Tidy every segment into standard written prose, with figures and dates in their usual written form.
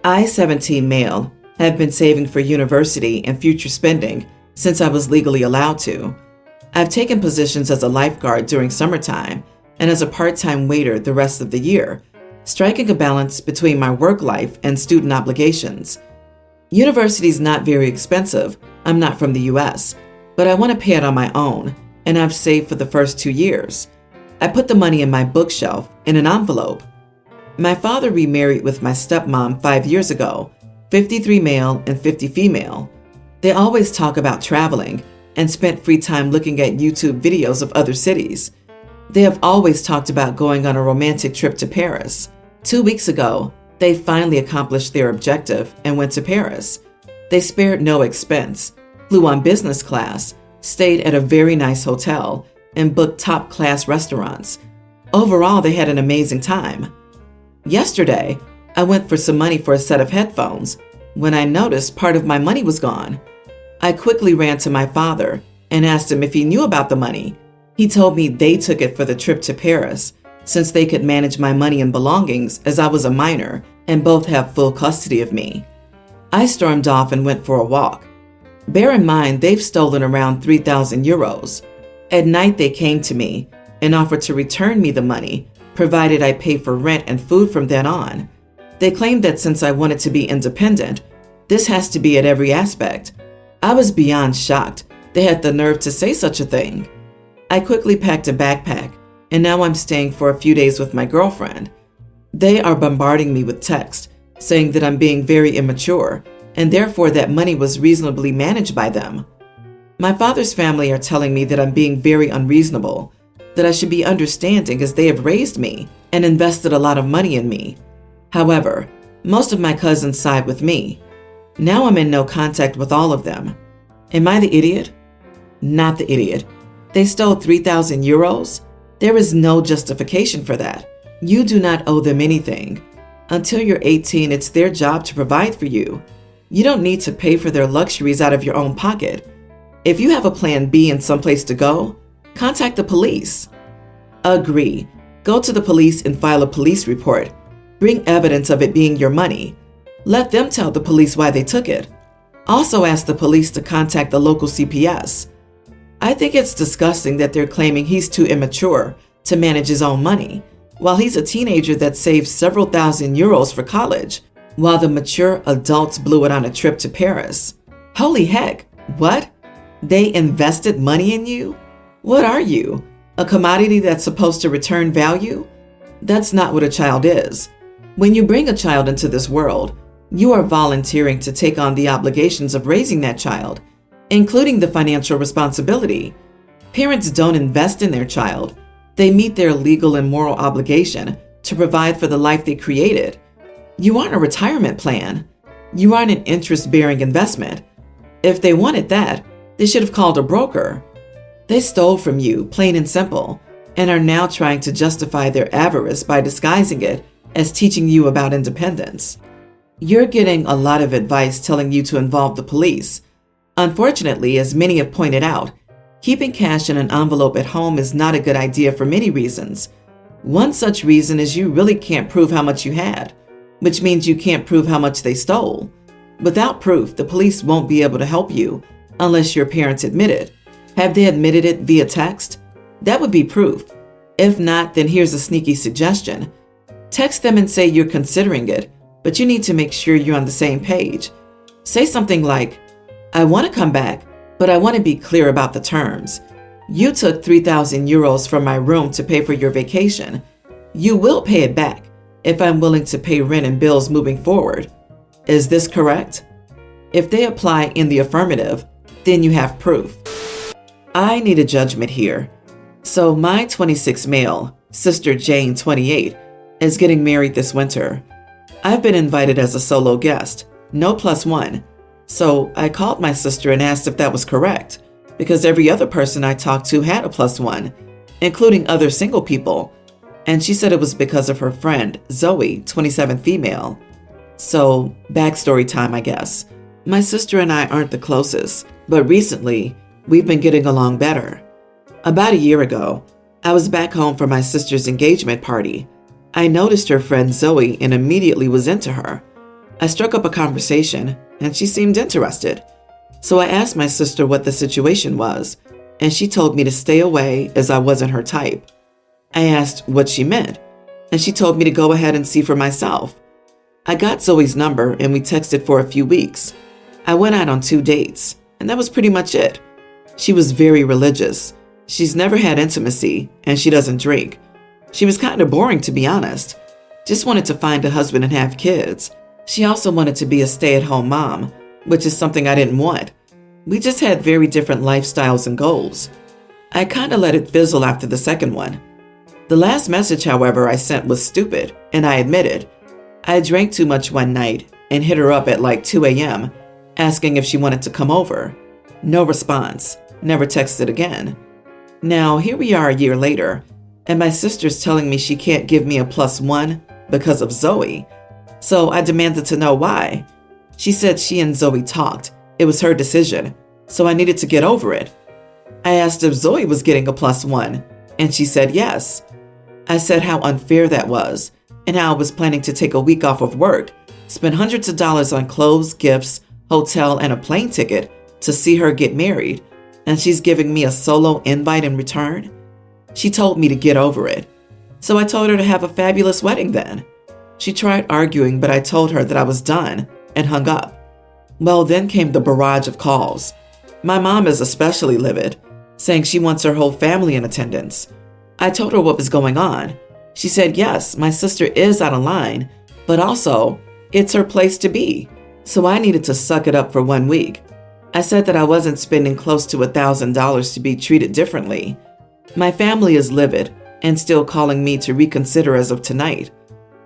I, 17 male, have been saving for university and future spending since I was legally allowed to. I've taken positions as a lifeguard during summertime and as a part-time waiter the rest of the year, striking a balance between my work life and student obligations. University's not very expensive. I'm not from the US, but I want to pay it on my own, and I've saved for the first 2 years. I put the money in my bookshelf in an envelope. My father remarried with my stepmom 5 years ago, 53 male and 50 female. They always talk about traveling and spent free time looking at YouTube videos of other cities. They have always talked about going on a romantic trip to Paris. 2 weeks ago, they finally accomplished their objective and went to Paris. They spared no expense, flew on business class, stayed at a very nice hotel, and booked top-class restaurants. Overall, they had an amazing time. Yesterday, I went for some money for a set of headphones when I noticed part of my money was gone. I quickly ran to my father and asked him if he knew about the money. He told me they took it for the trip to Paris, since they could manage my money and belongings as I was a minor and both have full custody of me. I stormed off and went for a walk. Bear in mind, they've stolen around 3,000 euros. At night, they came to me and offered to return me the money, provided I pay for rent and food from then on. They claimed that since I wanted to be independent, this has to be at every aspect. I was beyond shocked they had the nerve to say such a thing. I quickly packed a backpack, and now I'm staying for a few days with my girlfriend. They are bombarding me with text, saying that I'm being very immature, and therefore that money was reasonably managed by them. My father's family are telling me that I'm being very unreasonable, that I should be understanding as they have raised me and invested a lot of money in me. However, most of my cousins side with me. Now I'm in no contact with all of them. Am I the idiot? Not the idiot. They stole 3,000 euros? There is no justification for that. You do not owe them anything. Until you're 18, it's their job to provide for you. You don't need to pay for their luxuries out of your own pocket. If you have a plan B and someplace to go, contact the police. Agree. Go to the police and file a police report. Bring evidence of it being your money. Let them tell the police why they took it. Also ask the police to contact the local CPS. I think it's disgusting that they're claiming he's too immature to manage his own money, while he's a teenager that saved several thousand euros for college, while the mature adults blew it on a trip to Paris. Holy heck, what? They invested money in you? What are you? A commodity that's supposed to return value? That's not what a child is. When you bring a child into this world, you are volunteering to take on the obligations of raising that child, including the financial responsibility. Parents don't invest in their child. They meet their legal and moral obligation to provide for the life they created. You aren't a retirement plan. You aren't an interest-bearing investment. If they wanted that, they should have called a broker. They stole from you, plain and simple, and are now trying to justify their avarice by disguising it as teaching you about independence. You're getting a lot of advice telling you to involve the police. Unfortunately, as many have pointed out, keeping cash in an envelope at home is not a good idea for many reasons. One such reason is you really can't prove how much you had, which means you can't prove how much they stole. Without proof, the police won't be able to help you unless your parents admit it. Have they admitted it via text? That would be proof. If not, then here's a sneaky suggestion. Text them and say you're considering it, but you need to make sure you're on the same page. Say something like, I want to come back, but I want to be clear about the terms. You took 3,000 euros from my room to pay for your vacation. You will pay it back if I'm willing to pay rent and bills moving forward. Is this correct? If they apply in the affirmative, then you have proof. I need a judgment here. So my 26 male, sister Jane 28, is getting married this winter. I've been invited as a solo guest, no +1. So I called my sister and asked if that was correct, because every other person I talked to had a +1, including other single people. And she said it was because of her friend, Zoe, 27 female. So backstory time, I guess. My sister and I aren't the closest, but recently we've been getting along better. About a year ago, I was back home for my sister's engagement party. I noticed her friend Zoe and immediately was into her. I struck up a conversation, and she seemed interested. So I asked my sister what the situation was, and she told me to stay away as I wasn't her type. I asked what she meant, and she told me to go ahead and see for myself. I got Zoe's number, and we texted for a few weeks. I went out on 2 dates, and that was pretty much it. She was very religious. She's never had intimacy, and she doesn't drink. She was kind of boring, to be honest. Just wanted to find a husband and have kids. She also wanted to be a stay-at-home mom, which is something I didn't want. We just had very different lifestyles and goals. I kind of let it fizzle after the second one. The last message, however, I sent was stupid, and I admit it. I drank too much one night and hit her up at like 2 a.m., asking if she wanted to come over. No response. Never texted again. Now, here we are a year later, and my sister's telling me she can't give me a +1 because of Zoe. So I demanded to know why. She said she and Zoe talked. It was her decision, so I needed to get over it. I asked if Zoe was getting a +1, and she said yes. I said how unfair that was, and how I was planning to take a week off of work, spend hundreds of dollars on clothes, gifts, hotel, and a plane ticket to see her get married, and she's giving me a solo invite in return. She told me to get over it. So I told her to have a fabulous wedding then. She tried arguing, but I told her that I was done and hung up. Well, then came the barrage of calls. My mom is especially livid, saying she wants her whole family in attendance. I told her what was going on. She said, yes, my sister is out of line, but also, it's her place to be. So I needed to suck it up for 1 week. I said that I wasn't spending close to $1,000 to be treated differently. My family is livid and still calling me to reconsider as of tonight.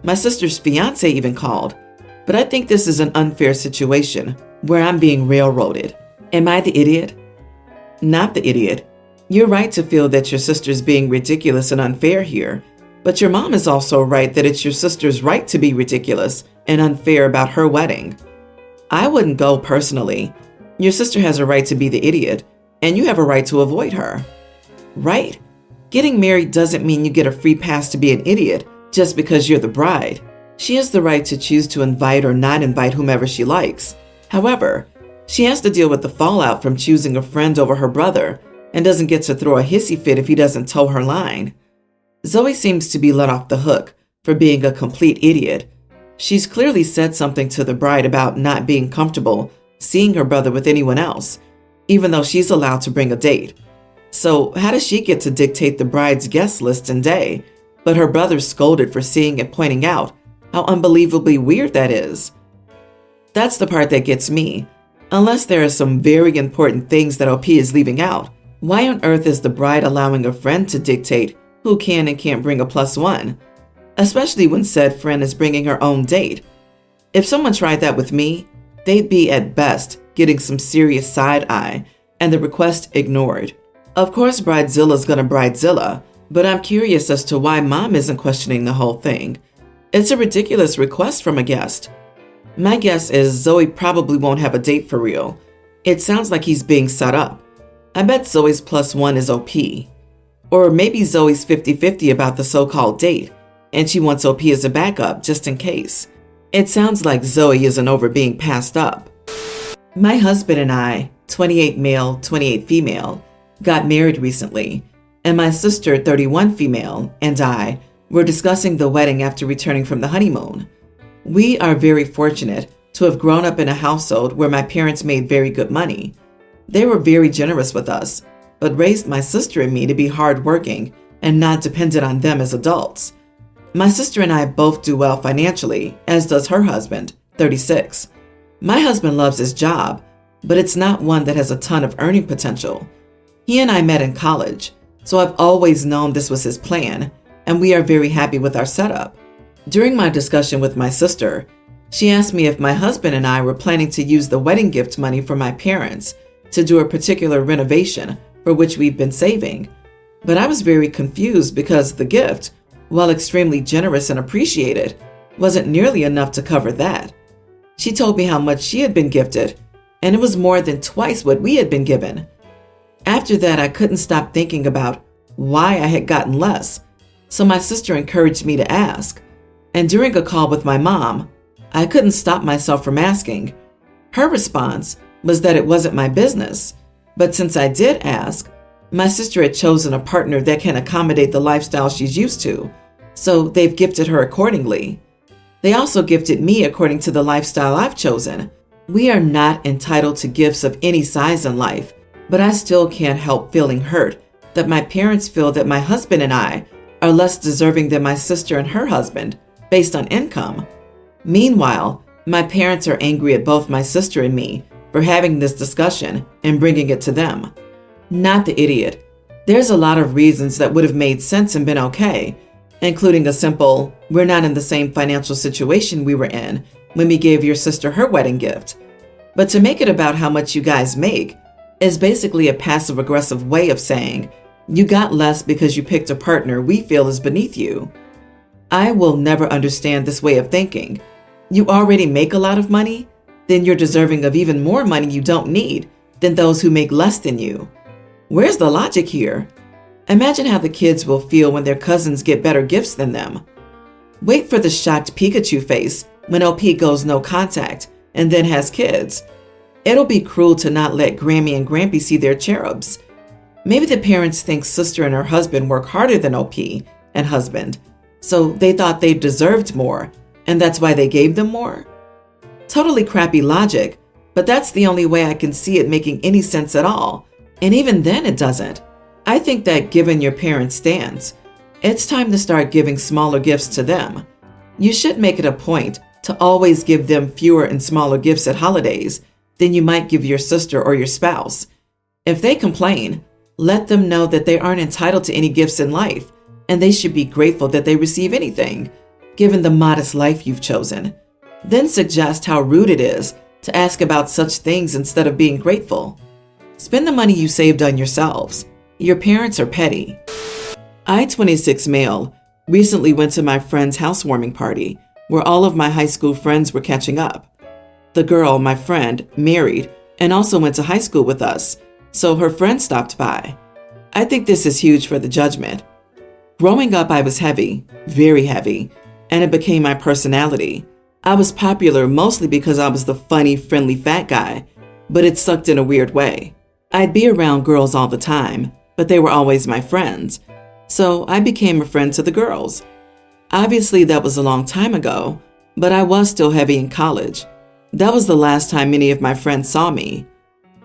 My sister's fiance even called, but I think this is an unfair situation where I'm being railroaded. Am I the idiot? Not the idiot. You're right to feel that your sister's being ridiculous and unfair here, but your mom is also right that it's your sister's right to be ridiculous and unfair about her wedding. I wouldn't go personally. Your sister has a right to be the idiot, and you have a right to avoid her. Right? Getting married doesn't mean you get a free pass to be an idiot just because you're the bride. She has the right to choose to invite or not invite whomever she likes. However, she has to deal with the fallout from choosing a friend over her brother and doesn't get to throw a hissy fit if he doesn't toe her line. Zoe seems to be let off the hook for being a complete idiot. She's clearly said something to the bride about not being comfortable seeing her brother with anyone else, even though she's allowed to bring a date. So how does she get to dictate the bride's guest list and day, but her brother's scolded for seeing and pointing out how unbelievably weird that is? That's the part that gets me. Unless there are some very important things that OP is leaving out, why on earth is the bride allowing a friend to dictate who can and can't bring a +1? Especially when said friend is bringing her own date. If someone tried that with me, they'd be at best getting some serious side eye and the request ignored. Of course, Bridezilla's gonna Bridezilla, but I'm curious as to why mom isn't questioning the whole thing. It's a ridiculous request from a guest. My guess is Zoe probably won't have a date for real. It sounds like he's being set up. I bet Zoe's +1 is OP. Or maybe Zoe's 50-50 about the so-called date, and she wants OP as a backup just in case. It sounds like Zoe isn't over being passed up. My husband and I, 28 male, 28 female, got married recently, and my sister, 31 female, and I were discussing the wedding after returning from the honeymoon. We are very fortunate to have grown up in a household where my parents made very good money. They were very generous with us, but raised my sister and me to be hardworking and not dependent on them as adults. My sister and I both do well financially, as does her husband, 36. My husband loves his job, but it's not one that has a ton of earning potential. He and I met in college, so I've always known this was his plan, and we are very happy with our setup. During my discussion with my sister, she asked me if my husband and I were planning to use the wedding gift money from my parents to do a particular renovation for which we've been saving. But I was very confused because the gift, while extremely generous and appreciated, wasn't nearly enough to cover that. She told me how much she had been gifted, and it was more than twice what we had been given. After that, I couldn't stop thinking about why I had gotten less, so my sister encouraged me to ask. And during a call with my mom, I couldn't stop myself from asking. Her response was that it wasn't my business, but since I did ask, my sister had chosen a partner that can accommodate the lifestyle she's used to, so they've gifted her accordingly. They also gifted me according to the lifestyle I've chosen. We are not entitled to gifts of any size in life, but I still can't help feeling hurt that my parents feel that my husband and I are less deserving than my sister and her husband based on income. Meanwhile, my parents are angry at both my sister and me for having this discussion and bringing it to them. Not the idiot. There's a lot of reasons that would have made sense and been okay, including a simple, we're not in the same financial situation we were in when we gave your sister her wedding gift. But to make it about how much you guys make is basically a passive-aggressive way of saying, you got less because you picked a partner we feel is beneath you. I will never understand this way of thinking. You already make a lot of money? Then you're deserving of even more money you don't need than those who make less than you. Where's the logic here? Imagine how the kids will feel when their cousins get better gifts than them. Wait for the shocked Pikachu face when OP goes no contact and then has kids. It'll be cruel to not let Grammy and Grampy see their cherubs. Maybe the parents think sister and her husband work harder than OP and husband, so they thought they deserved more, and that's why they gave them more? Totally crappy logic, but that's the only way I can see it making any sense at all, and even then it doesn't. I think that given your parents' stance, it's time to start giving smaller gifts to them. You should make it a point to always give them fewer and smaller gifts at holidays than you might give your sister or your spouse. If they complain, let them know that they aren't entitled to any gifts in life, and they should be grateful that they receive anything, given the modest life you've chosen. Then suggest how rude it is to ask about such things instead of being grateful. Spend the money you saved on yourselves. Your parents are petty. I, 26 male, recently went to my friend's housewarming party where all of my high school friends were catching up. The girl, my friend, married and also went to high school with us, so her friend stopped by. I think this is huge for the judgment. Growing up, I was heavy, very heavy, and it became my personality. I was popular mostly because I was the funny, friendly fat guy, but it sucked in a weird way. I'd be around girls all the time, but they were always my friends, so I became a friend to the girls. Obviously, that was a long time ago, but I was still heavy in college. That was the last time many of my friends saw me.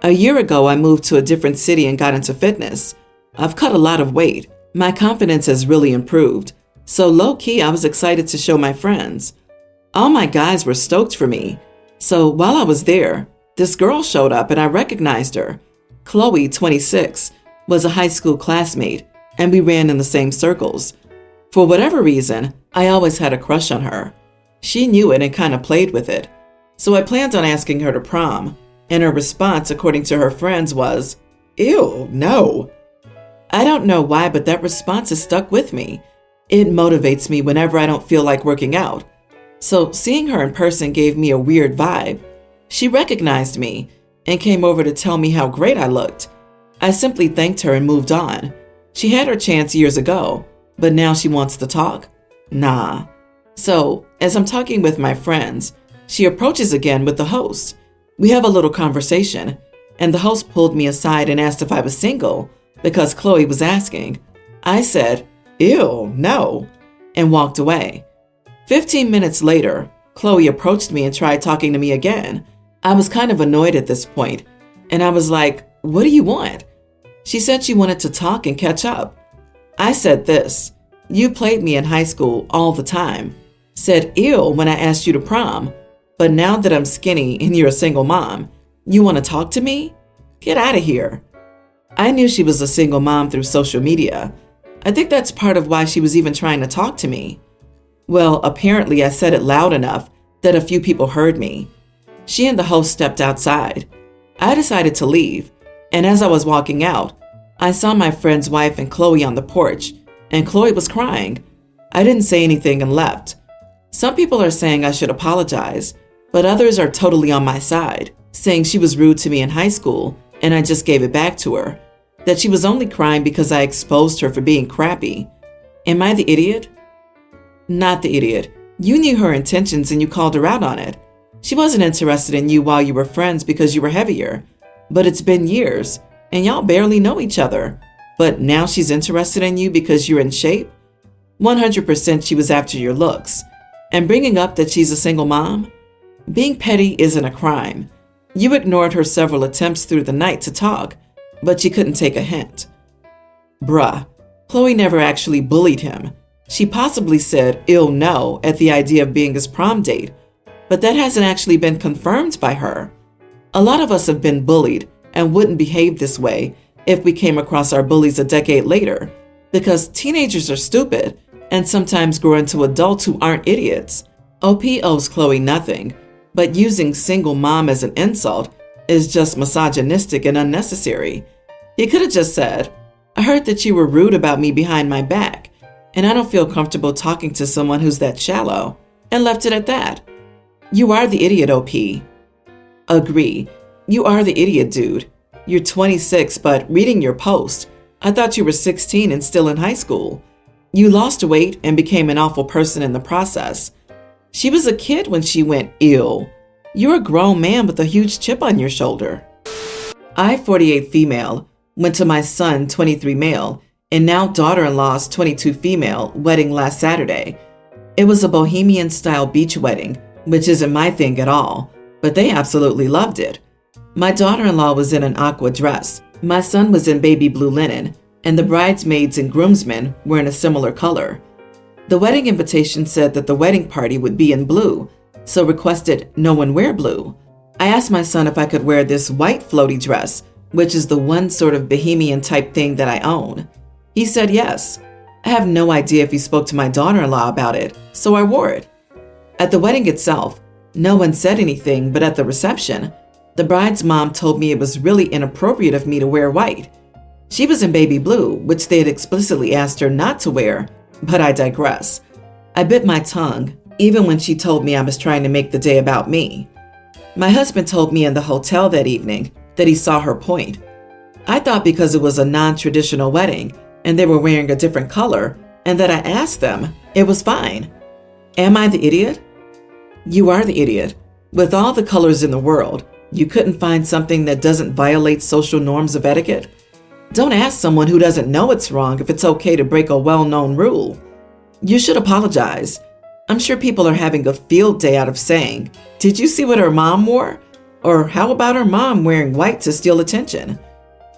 A year ago, I moved to a different city and got into fitness. I've cut a lot of weight. My confidence has really improved, so low-key, I was excited to show my friends. All my guys were stoked for me, so while I was there, this girl showed up and I recognized her. Chloe, 26, was a high school classmate, and we ran in the same circles. For whatever reason, I always had a crush on her. She knew it and kind of played with it. So I planned on asking her to prom, and her response, according to her friends, was, "Ew, no." I don't know why, but that response has stuck with me. It motivates me whenever I don't feel like working out. So seeing her in person gave me a weird vibe. She recognized me and came over to tell me how great I looked. I simply thanked her and moved on. She had her chance years ago, but now she wants to talk? Nah. So, as I'm talking with my friends, she approaches again with the host. We have a little conversation, and the host pulled me aside and asked if I was single because Chloe was asking. I said, "Ew, no," and walked away. 15 minutes later, Chloe approached me and tried talking to me again. I was kind of annoyed at this point, and I was like, "What do you want?" She said she wanted to talk and catch up. I said this, "You played me in high school all the time, said ew when I asked you to prom, but now that I'm skinny and you're a single mom, you want to talk to me? Get out of here." I knew she was a single mom through social media. I think that's part of why she was even trying to talk to me. Well, apparently I said it loud enough that a few people heard me. She and the host stepped outside. I decided to leave, and as I was walking out, I saw my friend's wife and Chloe on the porch, and Chloe was crying. I didn't say anything and left. Some people are saying I should apologize, but others are totally on my side, saying she was rude to me in high school and I just gave it back to her, that she was only crying because I exposed her for being crappy. Am I the idiot? Not the idiot. You knew her intentions and you called her out on it. She wasn't interested in you while you were friends because you were heavier. But it's been years, and y'all barely know each other. But now she's interested in you because you're in shape? 100% she was after your looks. And bringing up that she's a single mom? Being petty isn't a crime. You ignored her several attempts through the night to talk, but she couldn't take a hint. Bruh, Chloe never actually bullied him. She possibly said ill no at the idea of being his prom date, but that hasn't actually been confirmed by her. A lot of us have been bullied and wouldn't behave this way if we came across our bullies a decade later, because teenagers are stupid and sometimes grow into adults who aren't idiots. OP owes Chloe nothing, but using single mom as an insult is just misogynistic and unnecessary. He could have just said, I heard that you were rude about me behind my back, and I don't feel comfortable talking to someone who's that shallow, and left it at that. You are the idiot, OP. Agree. You are the idiot, dude. You're 26, but reading your post, I thought you were 16 and still in high school. You lost weight and became an awful person in the process. She was a kid when she went ill. You're a grown man with a huge chip on your shoulder. I, 48 female, went to my son, 23 male, and now daughter-in-law's 22 female wedding last Saturday. It was a bohemian-style beach wedding, which isn't my thing at all, but they absolutely loved it. My daughter-in-law was in an aqua dress, my son was in baby blue linen, and the bridesmaids and groomsmen were in a similar color. The wedding invitation said that the wedding party would be in blue, so requested no one wear blue. I asked my son if I could wear this white floaty dress, which is the one sort of bohemian type thing that I own. He said yes. I have no idea if he spoke to my daughter-in-law about it, so I wore it. At the wedding itself, no one said anything, but at the reception, the bride's mom told me it was really inappropriate of me to wear white. She was in baby blue, which they had explicitly asked her not to wear, but I digress. I bit my tongue, even when she told me I was trying to make the day about me. My husband told me in the hotel that evening that he saw her point. I thought because it was a non-traditional wedding and they were wearing a different color and that I asked them, it was fine. Am I the idiot? You are the idiot. With all the colors in the world, you couldn't find something that doesn't violate social norms of etiquette? Don't ask someone who doesn't know it's wrong if it's okay to break a well-known rule. You should apologize. I'm sure people are having a field day out of saying, did you see what her mom wore? Or how about her mom wearing white to steal attention?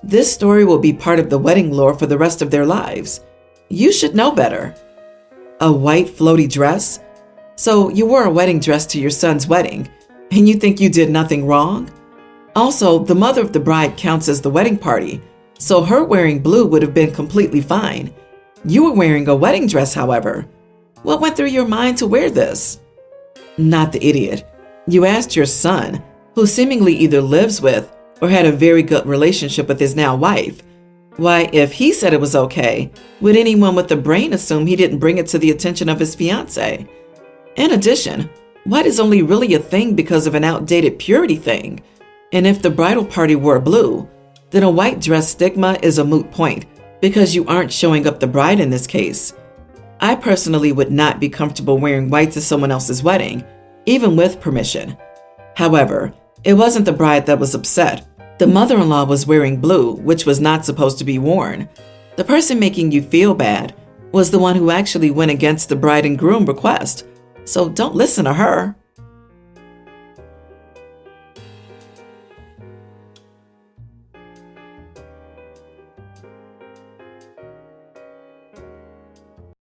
This story will be part of the wedding lore for the rest of their lives. You should know better. A white floaty dress? So you wore a wedding dress to your son's wedding, and you think you did nothing wrong? Also, the mother of the bride counts as the wedding party, so her wearing blue would have been completely fine. You were wearing a wedding dress, however. What went through your mind to wear this? Not the idiot. You asked your son, who seemingly either lives with or had a very good relationship with his now wife. Why, if he said it was okay, would anyone with a brain assume he didn't bring it to the attention of his fiancée? In addition, white is only really a thing because of an outdated purity thing. And if the bridal party wore blue, then a white dress stigma is a moot point because you aren't showing up the bride in this case. I personally would not be comfortable wearing white to someone else's wedding, even with permission. However, it wasn't the bride that was upset. The mother-in-law was wearing blue, which was not supposed to be worn. The person making you feel bad was the one who actually went against the bride and groom request. So don't listen to her.